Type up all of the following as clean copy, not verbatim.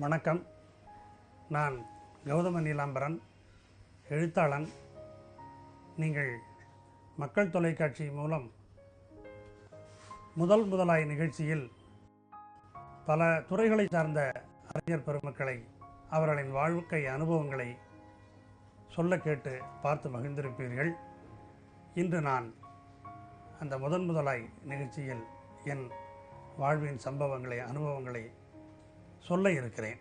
வணக்கம். நான் கௌதம நீலாம்பரன், எழுத்தாளன். நீங்கள் மக்கள் தொலைக்காட்சி மூலம் முதலாய் நிகழ்ச்சியில் பல துறைகளை சார்ந்த அறிஞர் பெருமக்களை அவர்களின் வாழ்க்கை அனுபவங்களை சொல்ல கேட்டு பார்த்து மகிழ்ந்திருப்பீர்கள். இன்று நான் அந்த முதலாய் நிகழ்ச்சியில் என் வாழ்வின் சம்பவங்களை, அனுபவங்களை சொல்ல இருக்கிறேன்.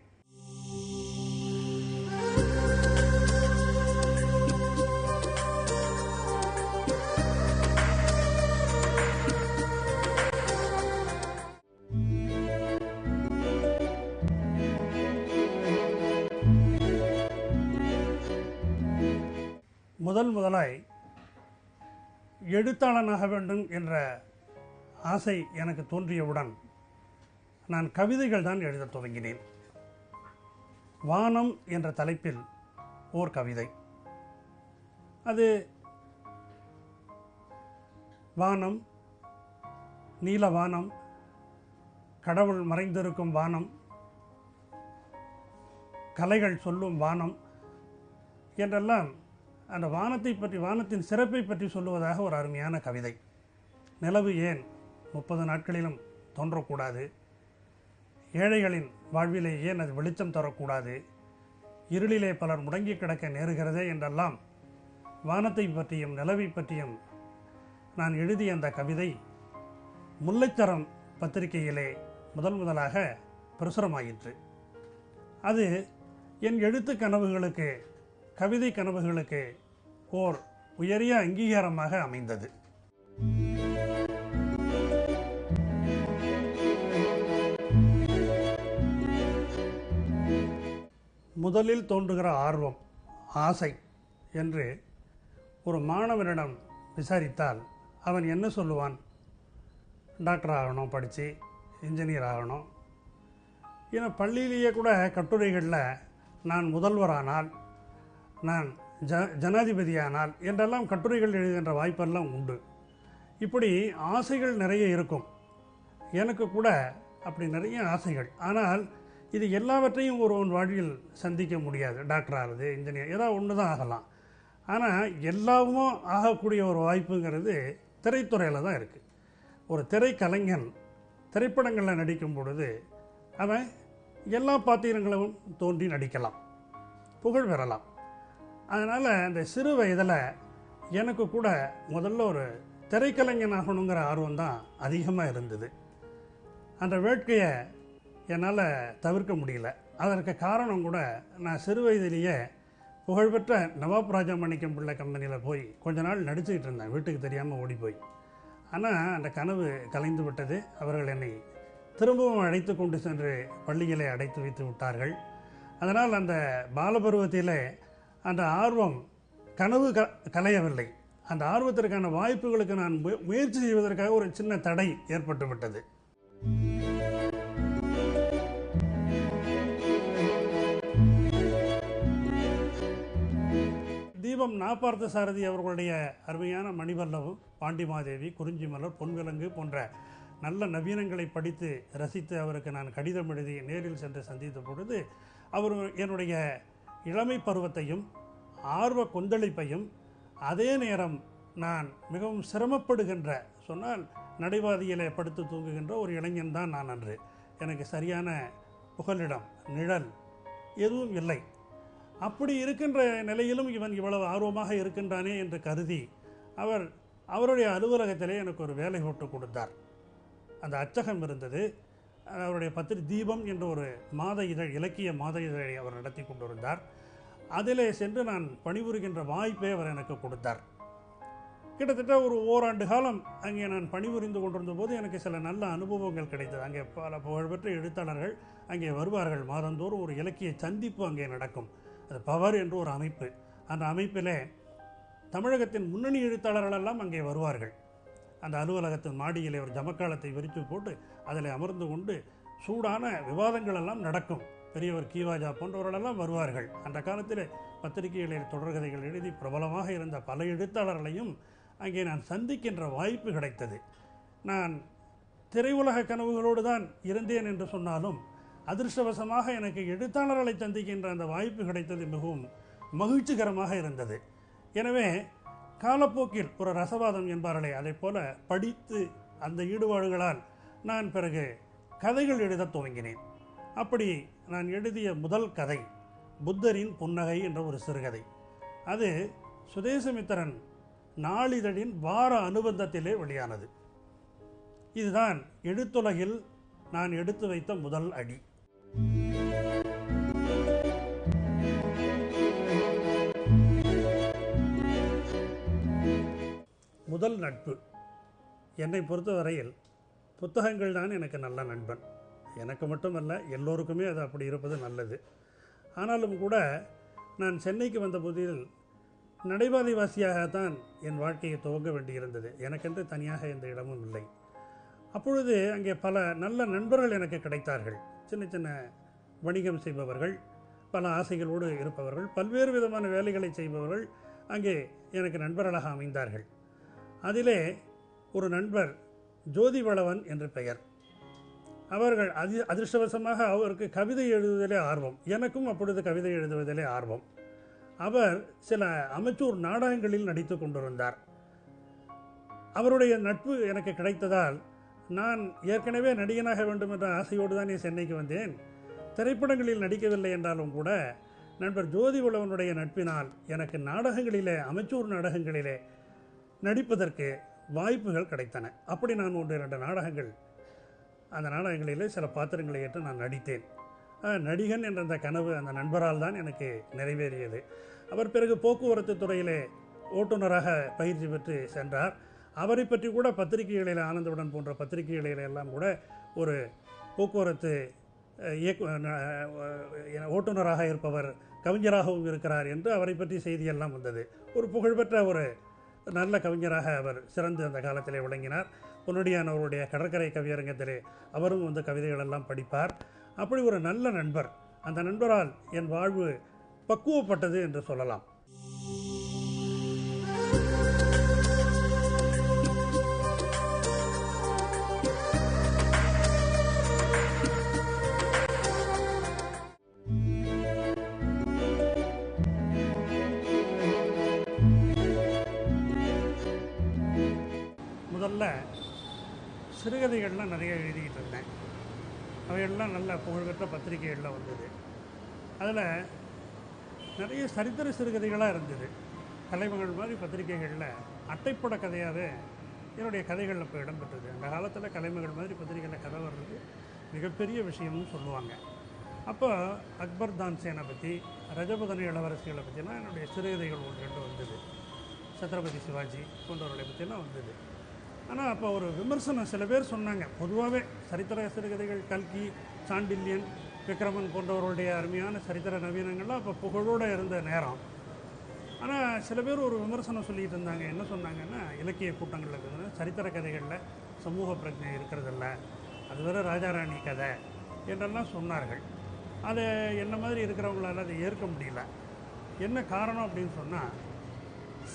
முதலாய் எழுத்தாளனாக வேண்டும் என்ற ஆசை எனக்கு தோன்றியவுடன் நான் கவிதைகள் தான் எழுதத் தொடங்கினேன். வானம் என்ற தலைப்பில் ஓர் கவிதை. அது வானம், நீல வானம், கடவுள் மறைந்திருக்கும் வானம், கலைகள் சொல்லும் வானம் என்றெல்லாம் அந்த வானத்தை பற்றி, வானத்தின் சிறப்பை பற்றி சொல்லுவதாக ஒரு அருமையான கவிதை. நிலவு ஏன் 30 நாட்களிலும் தோன்றக்கூடாது? ஏழைகளின் வாழ்விலே ஏன் அது வெளிச்சம் தரக்கூடாது? இருளிலே பலர் முடங்கி கிடக்க நேருகிறதே என்றெல்லாம் வானத்தை பற்றியும் நிலவை பற்றியும் நான் எழுதிய அந்த கவிதை முல்லைச்சரம் பத்திரிகையிலே முதலாக பிரசுரமாயிற்று. அது என் எழுத்து கனவுகளுக்கு, கவிதை கனவுகளுக்கு ஓர் உயரிய அங்கீகாரமாக அமைந்தது. முதலில் தோன்றுகிற ஆர்வம், ஆசை என்று ஒரு மாணவனிடம் விசாரித்தால் அவன் என்ன சொல்லுவான்? டாக்டர் ஆகணும், படித்து இன்ஜினியர் ஆகணும். ஏன்னா பள்ளியிலேயே கூட கட்டுரைகளில் நான் முதல்வரானால், நான் ஜனாதிபதியானால் என்றெல்லாம் கட்டுரைகள் எழுதுகின்ற வாய்ப்பெல்லாம் உண்டு. இப்படி ஆசைகள் நிறைய இருக்கும். எனக்கு கூட அப்படி நிறைய ஆசைகள். ஆனால் இது எல்லாவற்றையும் ஒருவன் வாழ்வில் சந்திக்க முடியாது. டாக்டர் ஆகுது, இன்ஜினியர், ஏதாவது ஒன்று தான் ஆகலாம். ஆனால் எல்லாமும் ஆகக்கூடிய ஒரு வாய்ப்புங்கிறது திரைத்துறையில் தான் இருக்குது. ஒரு திரைக்கலைஞன் திரைப்படங்களில் நடிக்கும் பொழுது அவன் எல்லா பாத்திரங்களும் தோன்றி நடிக்கலாம், புகழ் பெறலாம். அதனால் அந்த சிறு வயதில் எனக்கு கூட முதல்ல ஒரு திரைக்கலைஞன் ஆகணுங்கிற ஆர்வம் தான் அதிகமாக இருந்தது. அந்த வேட்கையை என்னால் தவிர்க்க முடியல. அதற்கு காரணம் கூட, நான் சிறு வயதிலேயே புகழ்பெற்ற நவாப் ராஜா மாணிக்கம் பிள்ளை கம்பெனியில் போய் கொஞ்ச நாள் நடிச்சுக்கிட்டு இருந்தேன், வீட்டுக்கு தெரியாமல் ஓடி போய். ஆனால் அந்த கனவு கலைந்து விட்டது. அவர்கள் என்னை திரும்பவும் அழைத்து கொண்டு சென்று பள்ளிகளை அடைத்து வைத்து விட்டார்கள். அதனால் அந்த பாலபருவத்திலே அந்த ஆர்வம், கனவு கலையவில்லை. அந்த ஆர்வத்திற்கான வாய்ப்புகளுக்கு நான் முயற்சி செய்வதற்காக ஒரு சின்ன தடை ஏற்பட்டு விட்டது. தீபம் நாப்பார்த்த சாரதி அவர்களுடைய அருமையான மணிவல்லவும், பாண்டிமாதேவி, குறிஞ்சிமலர், பொன்விலங்கு போன்ற நல்ல நவீனங்களை படித்து ரசித்து அவருக்கு நான் கடிதம் எழுதி நேரில் சென்று சந்தித்த பொழுது அவர் என்னுடைய இளமை பருவத்தையும் ஆர்வ கொந்தளிப்பையும், அதே நேரம் நான் மிகவும் சிரமப்படுகின்ற, சொன்னால் நடைபாதையிலே படுத்து தூங்குகின்ற ஒரு இளைஞன் தான் நான் அன்று. எனக்கு சரியான புகலிடம், நிழல் எதுவும் இல்லை. அப்படி இருக்கின்ற நிலையிலும் இவன் இவ்வளவு ஆர்வமாக இருக்கின்றானே என்று கருதி அவருடைய அலுவலகத்திலே எனக்கு ஒரு வேலை போட்டு கொடுத்தார். அந்த அச்சகம் இருந்தது. அவருடைய தீபம் என்ற ஒரு மாத இதழ், இலக்கிய மாத இதழை அவர் நடத்தி கொண்டிருந்தார். அதிலே சென்று நான் பணிபுரிகின்ற வாய்ப்பை அவர் எனக்கு கொடுத்தார். கிட்டத்தட்ட ஒரு ஓராண்டு காலம் அங்கே நான் பணிபுரிந்து கொண்டிருந்த போது எனக்கு சில நல்ல அனுபவங்கள் கிடைத்தது. அங்கே பல புகழ்பெற்ற எழுத்தாளர்கள் அங்கே வருவார்கள். மாதந்தோறும் ஒரு இலக்கிய சந்திப்பு அங்கே நடக்கும். அது பவர் என்று ஒரு அமைப்பு. அந்த அமைப்பிலே தமிழகத்தின் முன்னணி எழுத்தாளர்களெல்லாம் அங்கே வருவார்கள். அந்த அலுவலகத்தின் மாடியிலே ஒரு ஜமக்காலத்தை விரித்து போட்டு அதில் அமர்ந்து கொண்டு சூடான விவாதங்கள் எல்லாம் நடக்கும். பெரியவர் கீவாஜா போன்றவர்களெல்லாம் வருவார்கள். அந்த காலத்தில் பத்திரிகைகளில் தொடர்கதைகள் எழுதி பிரபலமாக இருந்த பல எழுத்தாளர்களையும் அங்கே நான் சந்திக்கின்ற வாய்ப்பு கிடைத்தது. நான் திரையுலக கனவுகளோடு தான் இருந்தேன் என்று சொன்னாலும் அதிர்ஷ்டவசமாக எனக்கு எழுத்தாளர்களை சந்திக்கின்ற அந்த வாய்ப்பு கிடைத்தது மிகவும் மகிழ்ச்சிகரமாக இருந்தது. எனவே காலப்போக்கில் ஒரு ரசவாதம் என்பார்களே, அதை போல படித்து அந்த ஈடுபாடுகளால் நான் பிறகு கதைகள் எழுத துவங்கினேன். அப்படி நான் எழுதிய முதல் கதை புத்தரின் புன்னகை என்ற ஒரு சிறுகதை. அது சுதேசமித்திரன் நாளிதழின் வார அனுபந்தத்திலே வெளியானது. இதுதான் எழுத்துலகில் நான் எடுத்து வைத்த முதல் அடி. முதல் நட்பு. என்னை பொறுத்தவரையில் புத்தகங்கள் தான் எனக்கு நல்ல நண்பன். எனக்கு மட்டுமல்ல, எல்லோருக்குமே அது அப்படி இருப்பது நல்லது. ஆனாலும் கூட நான் சென்னைக்கு வந்த போதில் நடைபாதைவாசியாகத்தான் என் வாழ்க்கையை துவங்க வேண்டியிருந்தது. எனக்கென்று தனியாக எந்த இடமும் இல்லை. அப்பொழுது அங்கே பல நல்ல நண்பர்கள் எனக்கு கிடைத்தார்கள். சின்ன சின்ன வணிகம் செய்பவர்கள், பல ஆசைகளோடு இருப்பவர்கள், பல்வேறு விதமான வேலைகளை செய்பவர்கள் அங்கே எனக்கு நண்பர்களாக அமைந்தார்கள். அதிலே ஒரு நண்பர் ஜோதிவளவன் என்று பெயர். அவர்கள் அதிர்ஷ்டவசமாக அவருக்கு கவிதை எழுதுவதிலே ஆர்வம், எனக்கும் அப்பொழுது கவிதை எழுதுவதிலே ஆர்வம். அவர் சில அமெச்சூர் நாடகங்களில் நடித்து கொண்டிருந்தார். அவருடைய நட்பு எனக்கு கிடைத்ததால் நான் ஏற்கனவே நடிகனாக வேண்டும் என்ற ஆசையோடு தான் சென்னைக்கு வந்தேன். திரைப்படங்களில் நடிக்கவில்லை என்றாலும் கூட நண்பர் ஜோதிவளவனுடைய நட்பினால் எனக்கு நாடகங்களிலே, அமெச்சூர் நாடகங்களிலே நடிப்பதற்கு வாய்ப்புகள் கிடைத்தன. அப்படி நான் 1-2 நாடகங்கள், அந்த நாடகங்களிலே சில பாத்திரங்களை ஏற்று நான் நடித்தேன். நடிகன் என்ற அந்த கனவு அந்த நண்பரால் தான் எனக்கு நிறைவேறியது. அவர் பிறகு போக்குவரத்து துறையிலே ஓட்டுநராக பயிற்சி பெற்று சென்றார். அவரை பற்றி கூட பத்திரிகைகளில், ஆனந்தவுடன் போன்ற பத்திரிகைகளில் எல்லாம் கூட ஒரு போக்குவரத்து ஓட்டுநராக இருப்பவர் கவிஞராகவும் இருக்கிறார் என்று அவரை பற்றி செய்தியெல்லாம் வந்தது. ஒரு புகழ்பெற்ற ஒரு நல்ல கவிஞராக அவர் சிறந்து அந்த காலத்திலே விளங்கினார். பொன்னுடியான் அவருடைய கடற்கரை கவியரங்கத்திலே அவரும் வந்து கவிதைகளெல்லாம் படிப்பார். அப்படி ஒரு நல்ல நண்பர். அந்த நண்பரால் என் வாழ்வு பக்குவப்பட்டது என்று சொல்லலாம். முதல்ல சிறுகதைகள்லாம் நிறைய எழுதிக்கிட்டு இருந்தேன். அவையெல்லாம் நல்ல புகழ்பெற்ற பத்திரிகைகளில் வந்தது. அதில் நிறைய சரித்திர சிறுகதைகளாக இருந்தது. கலைமகள் மாதிரி பத்திரிகைகளில் அட்டைப்பட கதையாகவே என்னுடைய கதைகளில் இப்போ இடம்பெற்றது. அந்த காலத்தில் கலைமகள் மாதிரி பத்திரிகையில் கதை வர்றது மிகப்பெரிய விஷயம்னு சொல்லுவாங்க. அப்போ அக்பர் தான்சேனை பற்றி, ரஜபுதனி இளவரசிகளை பற்றிலாம் என்னுடைய சிறுகதைகள் 1-2 வந்தது. சத்ரபதி சிவாஜி போன்றவர்களை பற்றிலாம் வந்தது. ஆனால் அப்போ ஒரு விமர்சனம் சில பேர் சொன்னாங்க. பொதுவாகவே சரித்திர சிறுகதைகள் கல்கி, சாண்டில்யன், விக்ரமன் போன்றவர்களுடைய அருமையான சரித்திர நவீனங்கள்லாம் அப்போ புகழோடு இருந்த நேரம். ஆனால் சில பேர் ஒரு விமர்சனம் சொல்லிகிட்டு இருந்தாங்க. என்ன சொன்னாங்கன்னா, இலக்கிய கூட்டங்களில் இருக்கிற சரித்திர கதைகளில் சமூக பிரஜை இருக்கிறதில்ல, அது வேறு ராஜாராணி கதை என்றெல்லாம் சொன்னார்கள். அதை என்ன மாதிரி இருக்கிறவங்களால அதை ஏற்க முடியல. என்ன காரணம் அப்படின்னு சொன்னால்,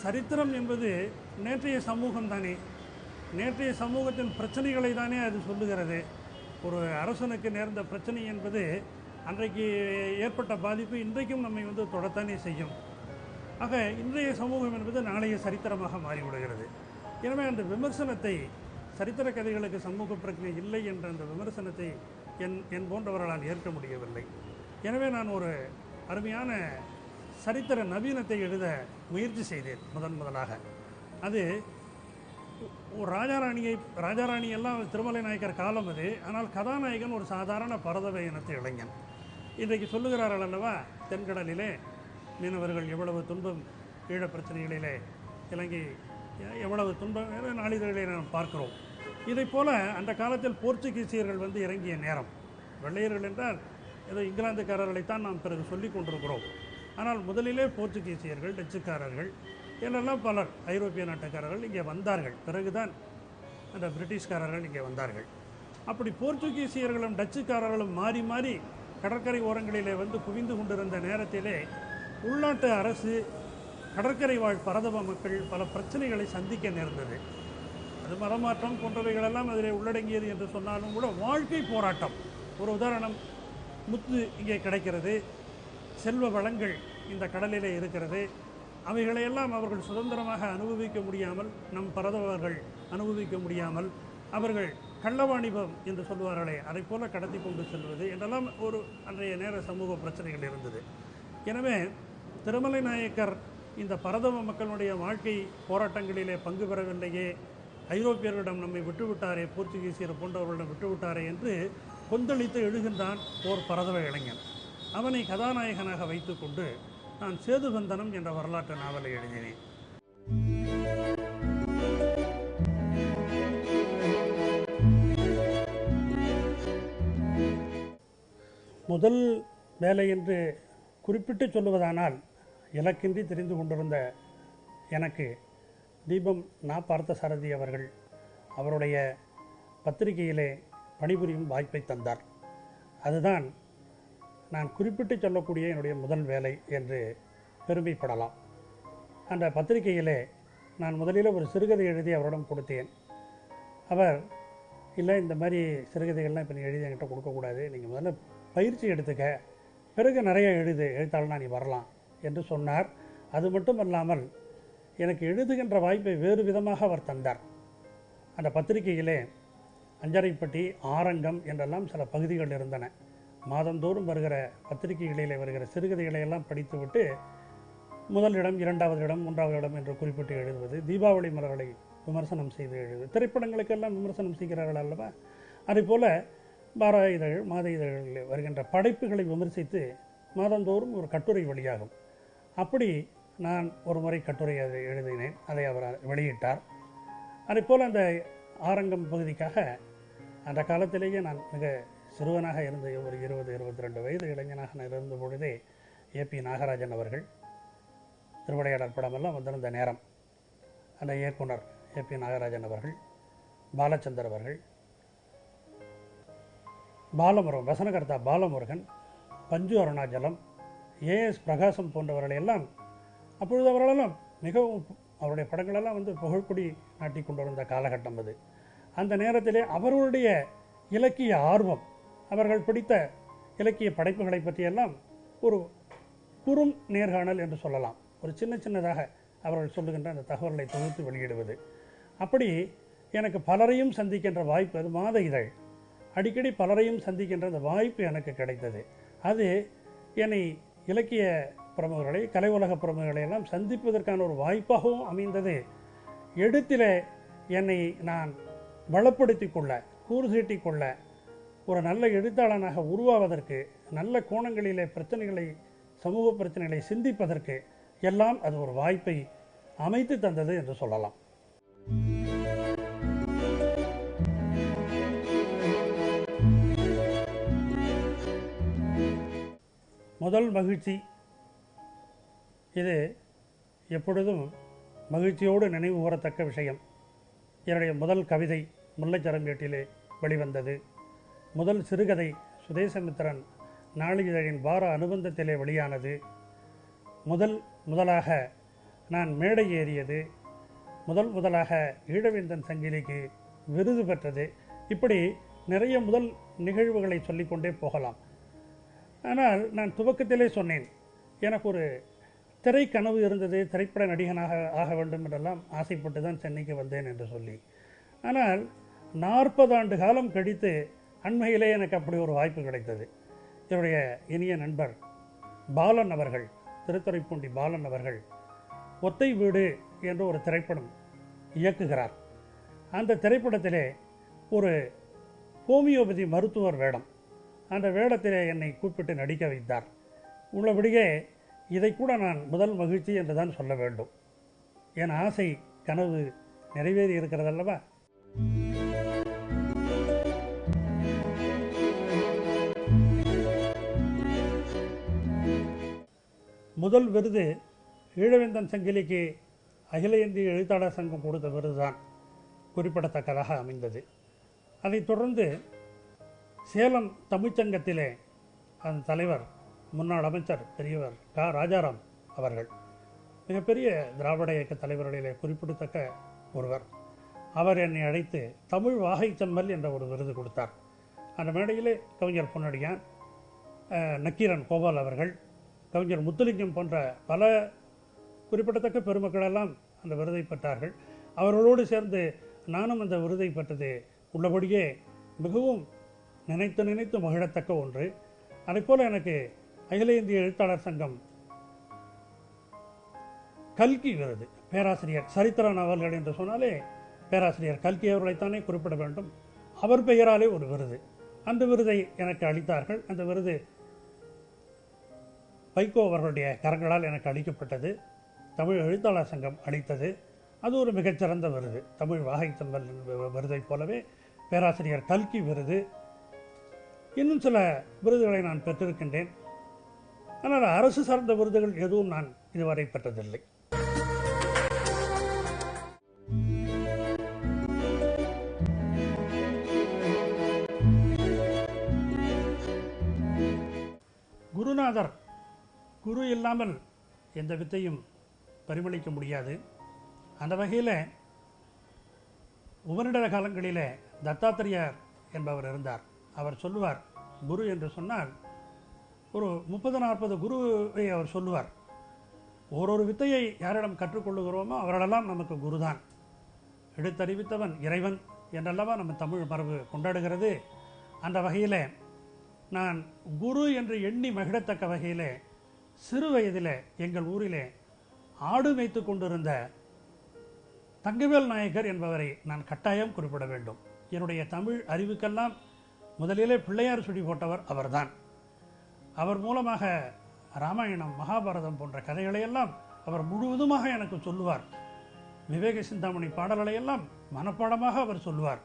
சரித்திரம் என்பது நேற்றைய சமூகம் தானே, நேற்றைய சமூகத்தின் பிரச்சனைகளை தானே அது சொல்லுகிறது. ஒரு அரசனுக்கு நேர்ந்த பிரச்சனை என்பது அன்றைக்கு ஏற்பட்ட பாதிப்பு இன்றைக்கும் நம்மை வந்து தொடத்தானே செய்யும். ஆக இன்றைய சமூகம் என்பது நாளைய சரித்திரமாக மாறிவிடுகிறது. எனவே அந்த விமர்சனத்தை, சரித்திர கதைகளுக்கு சமூக பிரச்சனை இல்லை என்ற அந்த விமர்சனத்தை என் போன்றவர்களால் ஏற்க முடியவில்லை. எனவே நான் ஒரு அருமையான சரித்திர நவீனத்தை எழுத முயற்சி செய்தேன். முதலாக அது ராஜாராணியெல்லாம் திருமலை நாயக்கர் காலம் அது. ஆனால் கதாநாயகன் ஒரு சாதாரண பரதவ இனத்து இளைஞன். இன்றைக்கு சொல்லுகிறார்கள் அல்லவா, தென்கடலிலே மீனவர்கள் எவ்வளவு துன்பம், ஈழப் பிரச்சனைகளிலே இலங்கை எவ்வளவு துன்பம் நாளிதழிலே நாம் பார்க்கிறோம். இதை போல் அந்த காலத்தில் போர்ச்சுகீசியர்கள் வந்து இறங்கிய நேரம். வெள்ளையர்கள் என்றால் ஏதோ இங்கிலாந்துக்காரர்களைத்தான் நாம் பிறகு சொல்லிக் கொண்டிருக்கிறோம். ஆனால் முதலிலே போர்ச்சுகீசியர்கள், டச்சுக்காரர்கள் என்றெல்லாம் பலர் ஐரோப்பிய நாட்டுக்காரர்கள் இங்கே வந்தார்கள். பிறகுதான் அந்த பிரிட்டிஷ்காரர்கள் இங்கே வந்தார்கள். அப்படி போர்ச்சுகீசியர்களும் டச்சுக்காரர்களும் மாறி மாறி கடற்கரை ஓரங்களிலே வந்து குவிந்து கொண்டிருந்த நேரத்திலே உள்நாட்டு அரசு, கடற்கரை வாழ் பரதவ மக்கள் பல பிரச்சனைகளை சந்திக்க நேர்ந்தது. அது மதமாற்றம் போன்றவைகளெல்லாம் அதில் உள்ளடங்கியது என்று சொன்னாலும் கூட வாழ்க்கை போராட்டம். ஒரு உதாரணம், முத்து இங்கே கிடைக்கிறது, செல்வ வளங்கள் இந்த கடலிலே இருக்கிறது. அவைகளையெல்லாம் அவர்கள் சுதந்திரமாக அனுபவிக்க முடியாமல், நம் பரதவர்கள் அனுபவிக்க முடியாமல், அவர்கள் கள்ளவாணிபம் என்று சொல்வார்களே, அதை போல கடத்தி கொண்டு செல்வது என்றெல்லாம் ஒரு அன்றைய நேர சமூக பிரச்சனைகள் இருந்தது. எனவே திருமலை நாயக்கர் இந்த பரதவ மக்களுடைய வாழ்க்கை போராட்டங்களிலே பங்கு பெறவில்லையே, ஐரோப்பியர்களிடம் நம்மை விட்டுவிட்டாரே, போர்ச்சுகீசியர் போன்றவர்களிடம் விட்டுவிட்டாரே என்று கொந்தளித்து எழுகின்றான் ஓர் பரதவ இளைஞன். அவனை கதாநாயகனாக வைத்துக்கொண்டு நான் சேதுபந்தனம் என்ற வரலாற்று நாவலை எழுதினேன். முதல் வேலை என்று குறிப்பிட்டு சொல்லுவதானால், இலக்கின்றி தெரிந்து கொண்டிருந்த எனக்கு தீபம் நா பார்த்தசாரதி அவர்கள் அவருடைய பத்திரிகையிலே பணிபுரியும் வாய்ப்பை தந்தார். அதுதான் நான் குறிப்பிட்டு சொல்லக்கூடிய என்னுடைய முதல் வேலை என்று பெருமைப்படலாம். அந்த பத்திரிகையிலே நான் முதலில் ஒரு சிறுகதை எழுதி அவரிடம் கொடுத்தேன். அவர், இல்லை, இந்த மாதிரி சிறுகதைகள்லாம் இப்போ நீ எழுதி என்கிட்ட கொடுக்கக்கூடாது, நீங்கள் முதல்ல பயிற்சி எடுத்துக்க, பிறகு நிறைய எழுத்தாளனா நீ வரலாம் என்று சொன்னார். அது மட்டும் அல்லாமல் எனக்கு எழுதுகின்ற வாய்ப்பை வேறு விதமாக அவர் தந்தார். அந்த பத்திரிகையிலே அஞ்சரைப்பட்டி, ஆரங்கம் என்றெல்லாம் சில பகுதிகள் இருந்தன. மாதந்தோறும் வருகிற பத்திரிகைகளிலே வருகிற சிறுகதைகளை எல்லாம் படித்துவிட்டு முதல் இடம், இரண்டாவது இடம், மூன்றாவது இடம் என்று குறிப்பிட்டு எழுதுவது, தீபாவளி மலர்களை விமர்சனம் செய்து எழுதுவது, திரைப்படங்களுக்கெல்லாம் விமர்சனம் செய்கிறார்கள் அல்லவா, அதேபோல் வார இதழ், மாத இதழ்களில் வருகின்ற படைப்புகளை விமர்சித்து மாதந்தோறும் ஒரு கட்டுரை வெளியாகும். அப்படி நான் ஒரு முறை கட்டுரை அதை எழுதினேன். அதை அவர் வெளியிட்டார். அதேபோல் அந்த ஆரங்கம் பகுதிக்காக அந்த காலத்திலேயே நான் மிக சிறுவனாக இருந்த ஒரு 20-22 வயது இளைஞனாக நான் இருந்த பொழுதே ஏபி நாகராஜன் அவர்கள், திருவிளையாடல் படமெல்லாம் வந்திருந்த நேரம், அந்த இயக்குனர் ஏபி நாகராஜன் அவர்கள், பாலச்சந்தர் அவர்கள், பாலமுருகன், வசனகர்த்தா பாலமுருகன், பஞ்சு அருணாச்சலம், ஏஎஸ் பிரகாசம் போன்றவர்களெல்லாம் அப்பொழுது அவர்களெல்லாம் மிகவும் அவருடைய படங்களெல்லாம் புகழ்குடி நாட்டி கொண்டிருந்த காலகட்டம் அது. அந்த நேரத்திலே அவர்களுடைய இலக்கிய ஆர்வம், அவர்கள் பிடித்த இலக்கிய படைப்புகளை பற்றியெல்லாம் ஒரு குறும் நேர்காணல் என்று சொல்லலாம், ஒரு சின்னதாக அவர்கள் சொல்லுகின்ற அந்த தகவல்களை தொகுத்து வெளியிடுவது. அப்படி எனக்கு பலரையும் சந்திக்கின்ற வாய்ப்பு, அது மாத இதழ், அடிக்கடி பலரையும் சந்திக்கின்ற அந்த வாய்ப்பு எனக்கு கிடைத்தது. அது என்னை இலக்கிய பிரமுகர்களை, கலை உலக பிரமுகர்களை எல்லாம் சந்திப்பதற்கான ஒரு வாய்ப்பாகவும் அமைந்தது. எழுத்திலே என்னை நான் வளப்படுத்தி கொள்ள, கூறு சீட்டி கொள்ள, ஒரு நல்ல எழுத்தாளனாக உருவாவதற்கு, நல்ல கோணங்களிலே பிரச்சனைகளை, சமூக பிரச்சனைகளை சிந்திப்பதற்கு எல்லாம் அது ஒரு வாய்ப்பை அமைத்து தந்தது என்று சொல்லலாம். முதல் மகிழ்ச்சி, இது எப்பொழுதும் மகிழ்ச்சியோடு நினைவு கூறத்தக்க விஷயம். என்னுடைய முதல் கவிதை முல்லைச்சரம்பேட்டிலே வெளிவந்தது. முதல் சிறுகதை சுதேசமித்திரன் நாளிதழின் வார அனுபந்தத்திலே வெளியானது. முதலாக நான் மேடை ஏறியது, முதலாக ஈழவேந்தன் சங்கிலிக்கு விருது பெற்றது. இப்படி நிறைய முதல் நிகழ்வுகளை சொல்லிக்கொண்டே போகலாம். ஆனால் நான் துவக்கத்திலே சொன்னேன், எனக்கு ஒரு திரைக்கனவு இருந்தது, திரைப்பட நடிகனாக ஆக வேண்டும் என்றெல்லாம் ஆசைப்பட்டு தான் சென்னைக்கு வந்தேன் என்று சொல்லி. ஆனால் 40 ஆண்டு காலம் கழித்து அண்மையிலே எனக்கு அப்படி ஒரு வாய்ப்பு கிடைத்தது. என்னுடைய இனிய நண்பர் பாலன் அவர்கள், திருத்துறைப்பூண்டி பாலன் அவர்கள் ஒத்தை வீடு என்ற ஒரு திரைப்படம் இயக்குகிறார். அந்த திரைப்படத்திலே ஒரு ஹோமியோபதி மருத்துவர் வேடம், அந்த வேடத்திலே என்னை கூப்பிட்டு நடிக்க வைத்தார். உள்ளபடியே இதை கூட நான் முதல் மகிழ்ச்சி என்று தான் சொல்ல வேண்டும். என் ஆசை, கனவு நிறைவேறி இருக்கிறதல்லவா. முதல் விருது ஈழவேந்தன் சங்கிலிக்கு அகில இந்திய எழுத்தாளர் சங்கம் கொடுத்த விருதுதான் குறிப்பிடத்தக்கதாக அமைந்தது. அதைத் தொடர்ந்து சேலம் தமிழ்ச்சங்கத்திலே அந்த தலைவர், முன்னாள் அமைச்சர் பெரியவர் கா ராஜாராம் அவர்கள், மிகப்பெரிய திராவிட இயக்க தலைவர்களிலே குறிப்பிடத்தக்க ஒருவர், அவர் என்னை அழைத்து தமிழ் வாகை செம்மல் என்ற ஒரு விருது கொடுத்தார். அந்த மேடையிலே கவிஞர் பொன்னடியான், நக்கீரன் கோபால் அவர்கள், கவிஞர் முத்துலிங்கம் போன்ற பல குறிப்பிடத்தக்க பெருமக்களெல்லாம் அந்த விருதை பெற்றார்கள். அவர்களோடு சேர்ந்து நானும் அந்த விருதை பெற்றது உள்ளபடியே மிகவும் நினைத்து நினைத்து மகிழத்தக்க ஒன்று. அதைப்போல் எனக்கு அகில இந்திய எழுத்தாளர் சங்கம் கல்கி விருது, பேராசிரியர் சரித்திர நாவல்கள் என்று சொன்னாலே பேராசிரியர் கல்கி அவர்களைத்தானே குறிப்பிட வேண்டும். அவர் பெயராலே ஒரு விருது, அந்த விருதை எனக்கு அளித்தார்கள். அந்த விருது வைகோ அவர்களுடைய கரங்களால் எனக்கு அளிக்கப்பட்டது. தமிழ் எழுத்தாளர் சங்கம் அளித்தது. அது ஒரு மிகச்சிறந்த விருது. தமிழ் வாகைத்தம்பல் விருதை போலவே பேராசிரியர் கல்கி விருது, இன்னும் சில விருதுகளை நான் பெற்றிருக்கின்றேன். ஆனால் அரசு சார்ந்த விருதுகள் எதுவும் நான் இதுவரை பெற்றதில்லை. குருநாதர், குரு இல்லாமல் எந்த வித்தையும் பரிமளிக்க முடியாது. அந்த வகையில் உபநிடத காலங்களிலே தத்தாத்திரேயர் என்பவர் இருந்தார். அவர் சொல்லுவார், குரு என்று சொன்னால் ஒரு 30-40 குருவை அவர் சொல்லுவார். ஓரொரு வித்தையை யாரிடம் கற்றுக்கொள்ளுகிறோமோ அவர்களெல்லாம் நமக்கு குருதான். எடுத்தறிவித்தவன் இறைவன் என்றல்லவா நம்ம தமிழ் மரபு கொண்டாடுகிறது. அந்த வகையில் நான் குரு என்று எண்ணி மகிழத்தக்க வகையில் சிறு வயதில் எங்கள் ஊரிலே ஆடு மேய்த்து கொண்டிருந்த தங்கவேல் நாயக்கர் என்பவரை நான் கட்டாயம் குறிப்பிட வேண்டும். என்னுடைய தமிழ் அறிவுக்கெல்லாம் முதலிலே பிள்ளையார் சுடி போட்டவர் அவர்தான். அவர் மூலமாக ராமாயணம், மகாபாரதம் போன்ற கதைகளையெல்லாம் அவர் முழுவதுமாக எனக்கு சொல்லுவார். விவேக சிந்தாமணி பாடல்களையெல்லாம் மனப்பாடமாக அவர் சொல்லுவார்.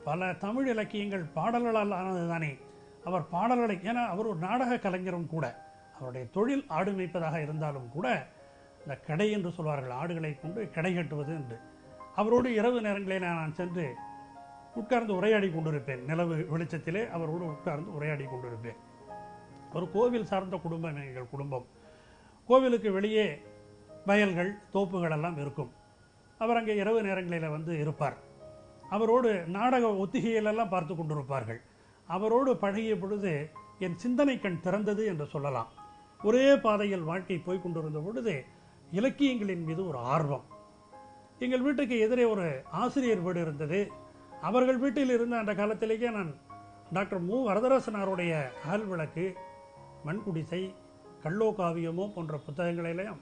பல தமிழ் இலக்கியங்கள் பாடல்களால் ஆனது தானே. அவர் பாடல்களை, ஏன்னா அவர் ஒரு நாடக கலைஞரும் கூட. அவருடைய தொழில் ஆடு மேய்ப்பதாக இருந்தாலும் கூட இந்த கடை என்று சொல்வார்கள், ஆடுகளை கொண்டு கடை கட்டுவது என்று. அவரோடு இரவு நேரங்களில் நான் சென்று உட்கார்ந்து உரையாடி கொண்டிருப்பேன். நிலவு வெளிச்சத்திலே அவரோடு உட்கார்ந்து உரையாடி கொண்டிருப்பேன். ஒரு கோவில் சார்ந்த குடும்பம் எங்கள் குடும்பம். கோவிலுக்கு வெளியே வயல்கள், தோப்புகள் எல்லாம் இருக்கும். அவர் அங்கே இரவு நேரங்களில் வந்து இருப்பார். அவரோடு நாடக ஒத்திகையிலெல்லாம் பார்த்து கொண்டிருப்பார்கள். அவரோடு பழகிய பொழுது என் சிந்தனை கண் திறந்தது என்று சொல்லலாம். ஒரே பாதையில் வாழ்க்கை போய் கொண்டிருந்த பொழுது இலக்கியங்களின் மீது ஒரு ஆர்வம். எங்கள் வீட்டுக்கு எதிரே ஒரு ஆசிரியர் வீடு இருந்தது. அவர்கள் வீட்டில் இருந்த அந்த காலத்திலேயே நான் டாக்டர் மு வரதராசனாருடைய அகல் விளக்கு, மண்குடிசை, கள்ளோ காவியமோ போன்ற புத்தகங்களிலேயும்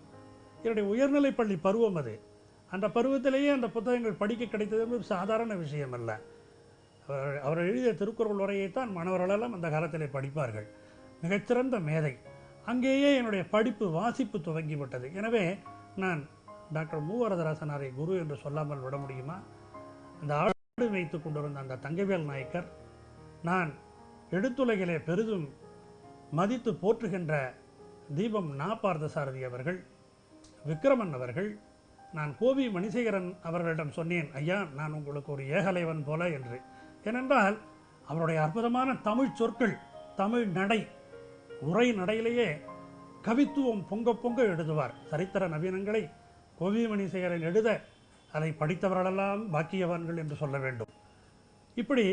என்னுடைய உயர்நிலைப்பள்ளி பருவம் அது. அந்த பருவத்திலேயே அந்த புத்தகங்கள் படிக்க கிடைத்தது சாதாரண விஷயம் அல்ல. அவர் எழுதிய திருக்குறள் உரையைத்தான் மாணவர்களெல்லாம் அந்த காலத்திலே படிப்பார்கள். மிகச்சிறந்த மேதை. அங்கேயே என்னுடைய படிப்பு, வாசிப்பு துவங்கிவிட்டது. எனவே நான் டாக்டர் மு வரதராசனாரை குரு என்று சொல்லாமல் விட முடியுமா? அந்த ஆடு வைத்து கொண்டிருந்த அந்த தங்கவேல் நாயக்கர், நான் எழுத்துலகிலே பெரிதும் மதித்து போற்றுகின்ற தீபம் நா பார்த்தசாரதி அவர்கள், விக்ரமன் அவர்கள். நான் கோவி மணிசேகரன் அவர்களிடம் சொன்னேன், ஐயா நான் உங்களுக்கு ஒரு ஏகலைவன் போல என்று. ஏனென்றால் அவருடைய அற்புதமான தமிழ் சொற்கள், தமிழ் நடை, உரை நடையிலேயே கவித்துவம் பொங்க பொங்க எழுதுவார். சரித்திர நவீனங்களை கோவி மணிசேகரன் எழுத அதை படித்தவர்களெல்லாம் பாக்கியவான்கள் என்று சொல்ல வேண்டும். இப்படி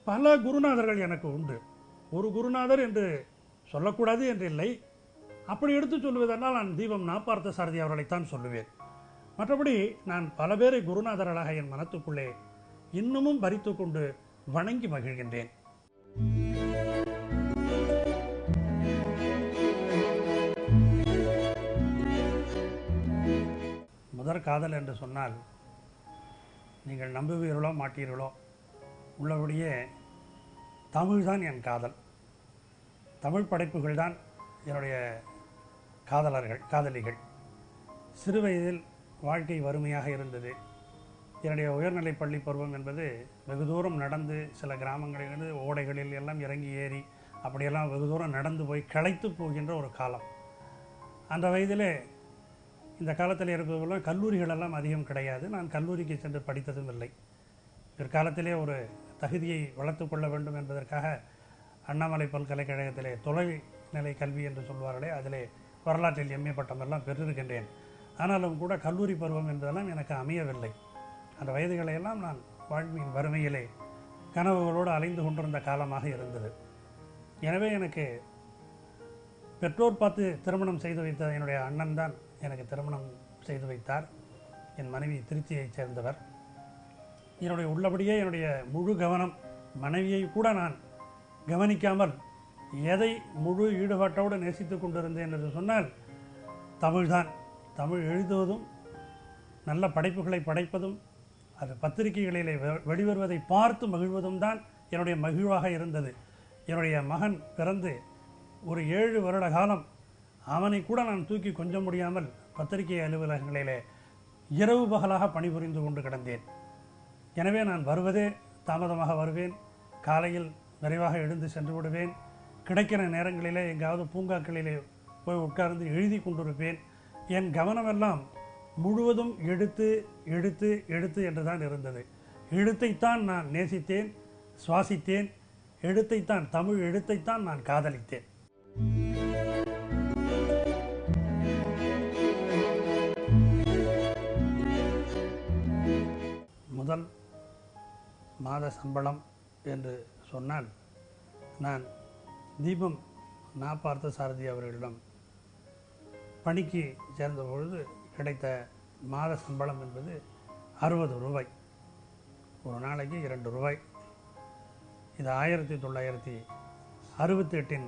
பல குருநாதர்கள் எனக்கு உண்டு. ஒரு குருநாதர் என்று சொல்லக்கூடாது என்று இல்லை. அப்படி எடுத்து சொல்லுவதென்றால் நான் தீபம் நா பார்த்தசாரதி அவர்களைத்தான் சொல்லுவேன். மற்றபடி நான் பல பேரை குருநாதர்களாக என் மனத்துக்குள்ளே இன்னமும் பறித்து கொண்டு வணங்கி மகிழ்கின்றேன். முதற் காதல் என்று சொன்னால் நீங்கள் நம்புவீர்களோ மாட்டீர்களோ, உள்ளபடியே தமிழ் தான் என் காதல். தமிழ் படைப்புகள் தான் என்னுடைய காதலர்கள், காதலிகள். சிறு வயதில் வாழ்க்கை வறுமையாக இருந்தது. என்னுடைய உயர்நிலைப் பள்ளி பருவம் என்பது வெகு தூரம் நடந்து, சில கிராமங்களிலிருந்து ஓடைகளில் எல்லாம் இறங்கி ஏறி அப்படியெல்லாம் வெகு தூரம் நடந்து போய் களைத்து போகின்ற ஒரு காலம். அந்த வயதிலே இந்த காலத்தில் இருப்பவர்களும் கல்லூரிகளெல்லாம் அதிகம் கிடையாது. நான் கல்லூரிக்கு சென்று படித்ததும் இல்லை. பிற்காலத்திலே ஒரு தகுதியை வளர்த்து கொள்ள வேண்டும் என்பதற்காக அண்ணாமலை பல்கலைக்கழகத்திலே தொலைநிலை கல்வி என்று சொல்வார்களே, அதிலே வரலாற்றில் எம்ஏ பட்டம் எல்லாம் பெற்றிருக்கின்றேன். ஆனாலும் கூட கல்லூரி பருவம் என்பதெல்லாம் எனக்கு அமையவில்லை. அந்த வயதுகளையெல்லாம் நான் வாழ்வின் வறுமையிலே கனவுகளோடு அலைந்து கொண்டிருந்த காலமாக இருந்தது. எனவே எனக்கு பெற்றோர் பார்த்து திருமணம் செய்து வைத்த என்னுடைய அண்ணன் தான் எனக்கு திருமணம் செய்து வைத்தார். என் மனைவி திருச்சியைச் சேர்ந்தவர். என்னுடைய உள்ளபடியே என்னுடைய முழு கவனம் மனைவியை கூட நான் கவனிக்காமல் எதை முழு ஈடுபாட்டோடு நேசித்து கொண்டிருந்தேன் என்று சொன்னால் தமிழ்தான். தமிழ் எழுதுவதும் நல்ல படைப்புகளை படைப்பதும் அது பத்திரிகைகளிலே வெளிவருவதை பார்த்து மகிழ்வதும் தான் என்னுடைய மகிழ்வாக இருந்தது. என்னுடைய மகன் பிறந்து ஒரு 7 வருட காலம் அவனை கூட நான் தூக்கி கொஞ்ச முடியாமல் பத்திரிகை அலுவலகங்களிலே இரவு பகலாக பணிபுரிந்து கொண்டு கிடந்தேன். எனவே நான் வருவதே தாமதமாக வருவேன். காலையில் விரைவாக எழுந்து சென்று விடுவேன். கிடைக்கிற நேரங்களிலே எங்காவது பூங்காக்களிலே போய் உட்கார்ந்து எழுதி கொண்டிருப்பேன். என் கவனமெல்லாம் முழுவதும் எழுத்து எழுத்து எழுத்து என்றுதான் இருந்தது. எழுத்தைத்தான் நான் நேசித்தேன், சுவாசித்தேன். எழுத்தைத்தான், தமிழ் எழுத்தைத்தான் நான் காதலித்தேன். முதல் மாத சம்பளம் என்று சொன்னால் நான் தீபம் பார்த்த சாரதி அவர்களிடம் பணிக்கு சேர்ந்த பொழுது கிடைத்த மாத சம்பளம் என்பது 60 ரூபாய். ஒரு நாளைக்கு 2 ரூபாய். இது 1968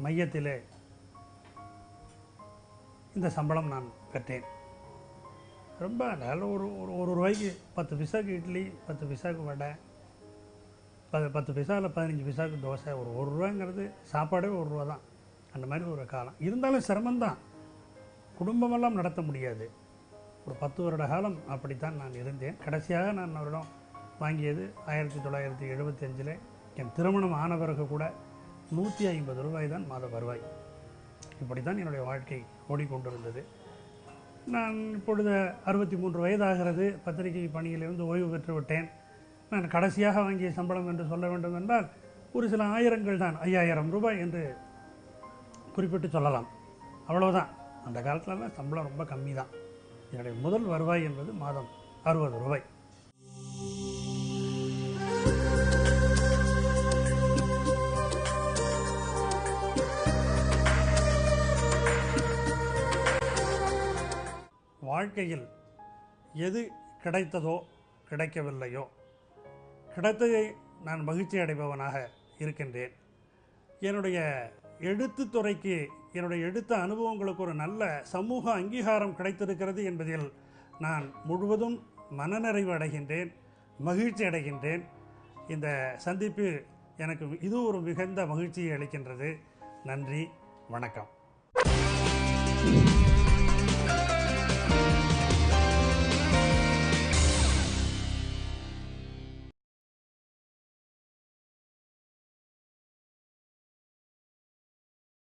மையத்திலே இந்த சம்பளம் நான் பெற்றேன். ரொம்ப நல்ல ஒரு ரூபாய்க்கு 10 பைசாவுக்கு இட்லி, 10 பைசாவுக்கு வடை, 10 பைசாவில் 15 பைசாவுக்கு தோசை. ஒரு ரூபாங்கிறது சாப்பாடே 1 ரூபா தான். அந்த மாதிரி ஒரு காலம். இருந்தாலும் சிரமம்தான், குடும்பமெல்லாம் நடத்த முடியாது. ஒரு 10 வருட காலம் அப்படித்தான் நான் இருந்தேன். கடைசியாக நான் அவரிடம் வாங்கியது 1975 என் திருமணம் ஆன பிறகு கூட 150 ரூபாய் தான் மாத வருவாய். இப்படி தான் என்னுடைய வாழ்க்கை ஓடிக்கொண்டிருந்தது. நான் இப்பொழுது 63 வயதாகிறது. பத்திரிகை பணியிலிருந்து ஓய்வு பெற்று விட்டேன். நான் கடைசியாக வாங்கிய சம்பளம் என்று சொல்ல வேண்டும் என்றால் ஒரு சில ஆயிரங்கள் தான், 5000 ரூபாய் என்று குறிப்பிட்டு சொல்லலாம். அவ்வளவுதான். அந்த காலத்துலலாம் சம்பளம் ரொம்ப கம்மி தான். என்னுடைய முதல் வருவாய் என்பது மாதம் 60 ரூபாய். வாழ்க்கையில் எது கிடைத்ததோ கிடைக்கவில்லையோ, கிடைத்ததை நான் மகிழ்ச்சி அடைபவனாக இருக்கின்றேன். என்னுடைய எழுத்துத்துறைக்கு, என்னுடைய எழுத்து அனுபவங்களுக்கு ஒரு நல்ல சமூக அங்கீகாரம் கிடைத்திருக்கிறது என்பதில் நான் முழுவதும் மனநிறைவு அடைகின்றேன், மகிழ்ச்சி அடைகின்றேன். இந்த சந்திப்பு எனக்கு இது ஒரு மிகுந்த மகிழ்ச்சியை அளிக்கின்றது. நன்றி, வணக்கம்.